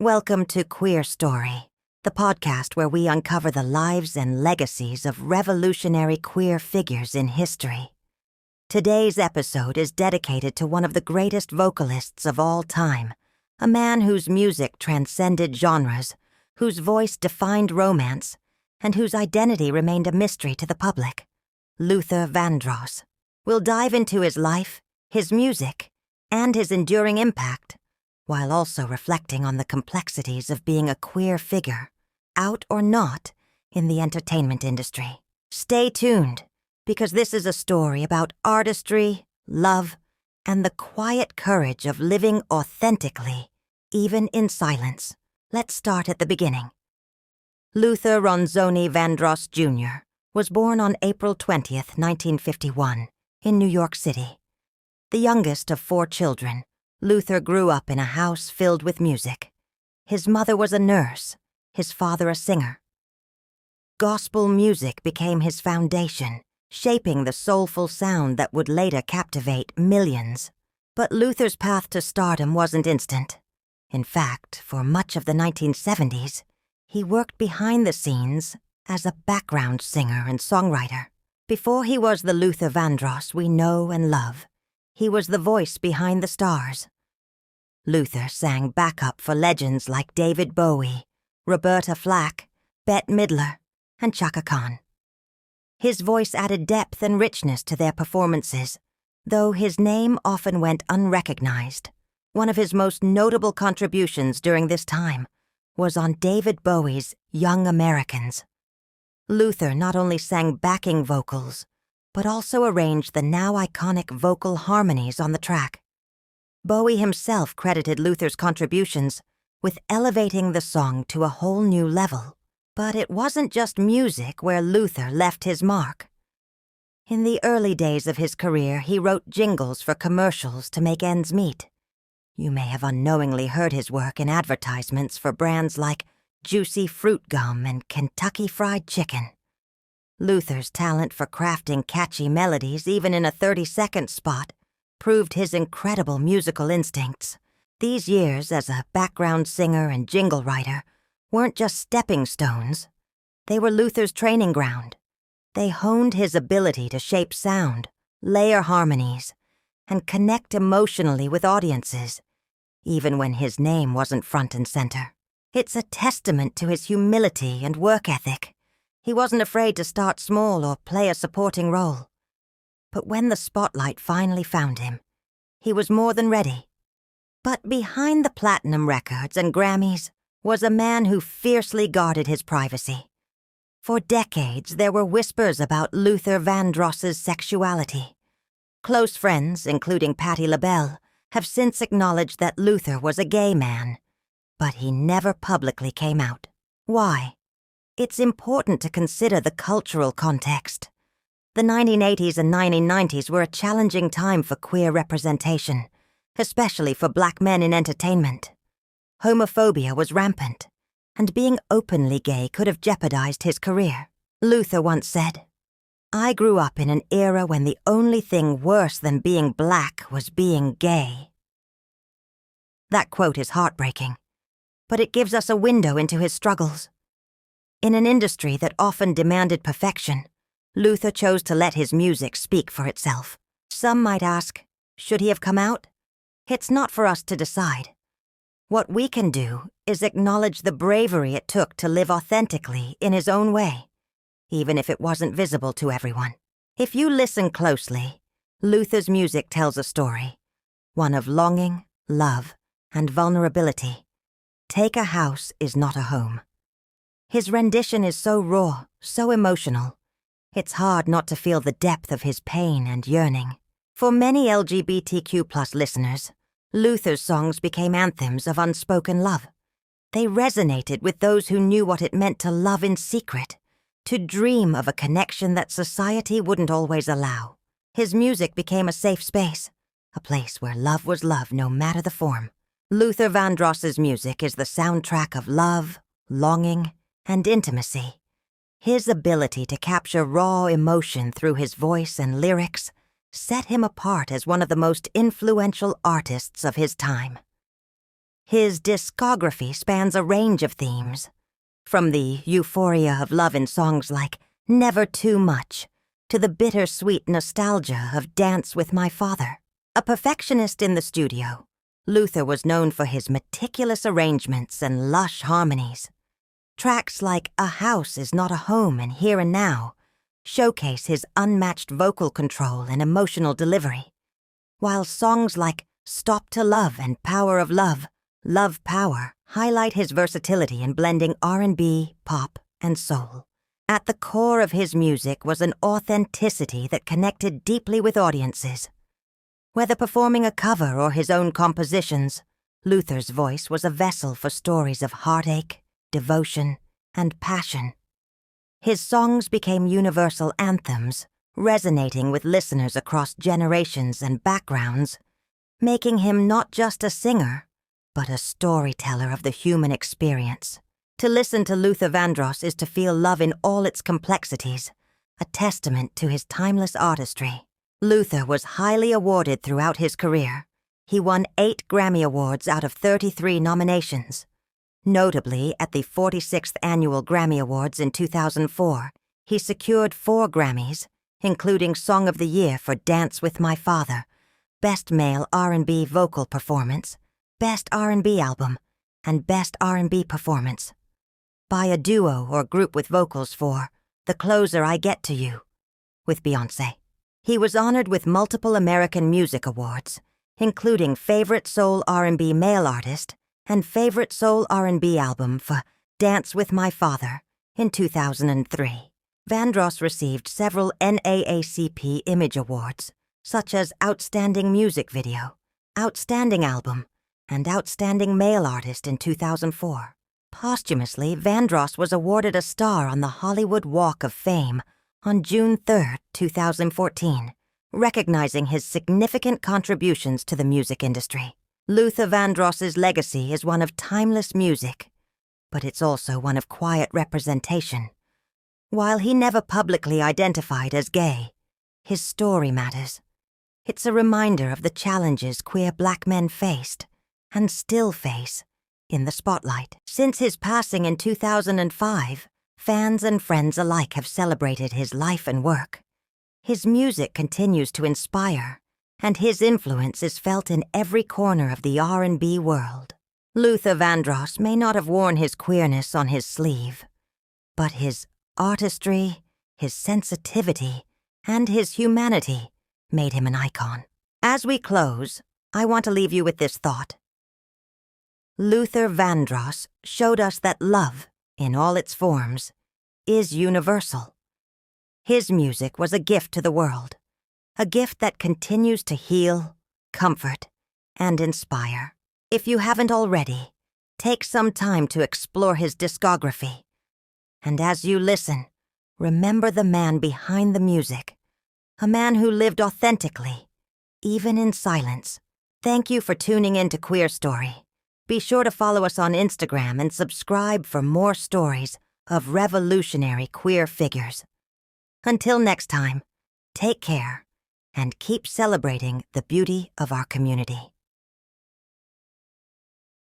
Welcome to QueerStory, the podcast where we uncover the lives and legacies of revolutionary queer figures in history. Today's episode is dedicated to one of the greatest vocalists of all time, a man whose music transcended genres, whose voice defined romance, and whose identity remained a mystery to the public, Luther Vandross. We'll dive into his life, his music, and his enduring impact, while also reflecting on the complexities of being a queer figure, out or not, in the entertainment industry. Stay tuned, because this is a story about artistry, love, and the quiet courage of living authentically, even in silence. Let's start at the beginning. Luther Vandross Jr. was born on April 20th, 1951, in New York City. The youngest of 4 children, Luther grew up in a house filled with music. His mother was a nurse, his father a singer. Gospel music became his foundation, shaping the soulful sound that would later captivate millions. But Luther's path to stardom wasn't instant. In fact, for much of the 1970s, he worked behind the scenes as a background singer and songwriter. Before he was the Luther Vandross we know and love, he was the voice behind the stars. Luther sang backup for legends like David Bowie, Roberta Flack, Bette Midler, and Chaka Khan. His voice added depth and richness to their performances, though his name often went unrecognized. One of his most notable contributions during this time was on David Bowie's Young Americans. Luther not only sang backing vocals, but also arranged the now iconic vocal harmonies on the track. Bowie himself credited Luther's contributions with elevating the song to a whole new level. But it wasn't just music where Luther left his mark. In the early days of his career, he wrote jingles for commercials to make ends meet. You may have unknowingly heard his work in advertisements for brands like Juicy Fruit Gum and Kentucky Fried Chicken. Luther's talent for crafting catchy melodies, even in a 30-second spot, proved his incredible musical instincts. These years as a background singer and jingle writer weren't just stepping stones. They were Luther's training ground. They honed his ability to shape sound, layer harmonies, and connect emotionally with audiences, even when his name wasn't front and center. It's a testament to his humility and work ethic. He wasn't afraid to start small or play a supporting role. But when the spotlight finally found him, he was more than ready. But behind the platinum records and Grammys was a man who fiercely guarded his privacy. For decades, there were whispers about Luther Vandross's sexuality. Close friends, including Patti LaBelle, have since acknowledged that Luther was a gay man, but he never publicly came out. Why? It's important to consider the cultural context. The 1980s and 1990s were a challenging time for queer representation, especially for Black men in entertainment. Homophobia was rampant, and being openly gay could have jeopardized his career. Luther once said, "I grew up in an era when the only thing worse than being Black was being gay." That quote is heartbreaking, but it gives us a window into his struggles. In an industry that often demanded perfection, Luther chose to let his music speak for itself. Some might ask, should he have come out? It's not for us to decide. What we can do is acknowledge the bravery it took to live authentically in his own way, even if it wasn't visible to everyone. If you listen closely, Luther's music tells a story, one of longing, love, and vulnerability. Take a House is Not a Home. His rendition is so raw, so emotional. It's hard not to feel the depth of his pain and yearning. For many LGBTQ+ listeners, Luther's songs became anthems of unspoken love. They resonated with those who knew what it meant to love in secret, to dream of a connection that society wouldn't always allow. His music became a safe space, a place where love was love no matter the form. Luther Vandross's music is the soundtrack of love, longing, and intimacy. His ability to capture raw emotion through his voice and lyrics set him apart as one of the most influential artists of his time. His discography spans a range of themes, from the euphoria of love in songs like Never Too Much to the bittersweet nostalgia of Dance with My Father. A perfectionist in the studio, Luther was known for his meticulous arrangements and lush harmonies. Tracks like A House Is Not a Home and Here and Now showcase his unmatched vocal control and emotional delivery, while songs like Stop to Love and Power of Love, Love Power highlight his versatility in blending R&B, pop, and soul. At the core of his music was an authenticity that connected deeply with audiences. Whether performing a cover or his own compositions, Luther's voice was a vessel for stories of heartache, devotion, and passion. His songs became universal anthems, resonating with listeners across generations and backgrounds, making him not just a singer, but a storyteller of the human experience. To listen to Luther Vandross is to feel love in all its complexities, a testament to his timeless artistry. Luther was highly awarded throughout his career. He won 8 Grammy Awards out of 33 nominations. Notably, at the 46th Annual Grammy Awards in 2004, he secured 4 Grammys, including Song of the Year for Dance with My Father, Best Male R&B Vocal Performance, Best R&B Album, and Best R&B Performance, by a duo or group with vocals for The Closer I Get to You, with Beyoncé. He was honored with multiple American Music Awards, including Favorite Soul R&B Male Artist and Favorite Soul R&B Album for Dance with My Father in 2003. Vandross received several NAACP Image Awards, such as Outstanding Music Video, Outstanding Album, and Outstanding Male Artist in 2004. Posthumously, Vandross was awarded a star on the Hollywood Walk of Fame on June 3, 2014, recognizing his significant contributions to the music industry. Luther Vandross's legacy is one of timeless music, but it's also one of quiet representation. While he never publicly identified as gay, his story matters. It's a reminder of the challenges queer Black men faced, and still face, in the spotlight. Since his passing in 2005, fans and friends alike have celebrated his life and work. His music continues to inspire, and his influence is felt in every corner of the R&B world. Luther Vandross may not have worn his queerness on his sleeve, but his artistry, his sensitivity, and his humanity made him an icon. As we close, I want to leave you with this thought. Luther Vandross showed us that love, in all its forms, is universal. His music was a gift to the world, a gift that continues to heal, comfort, and inspire. If you haven't already, take some time to explore his discography. And as you listen, remember the man behind the music, a man who lived authentically, even in silence. Thank you for tuning in to QueerStory. Be sure to follow us on Instagram and subscribe for more stories of revolutionary queer figures. Until next time, take care and keep celebrating the beauty of our community.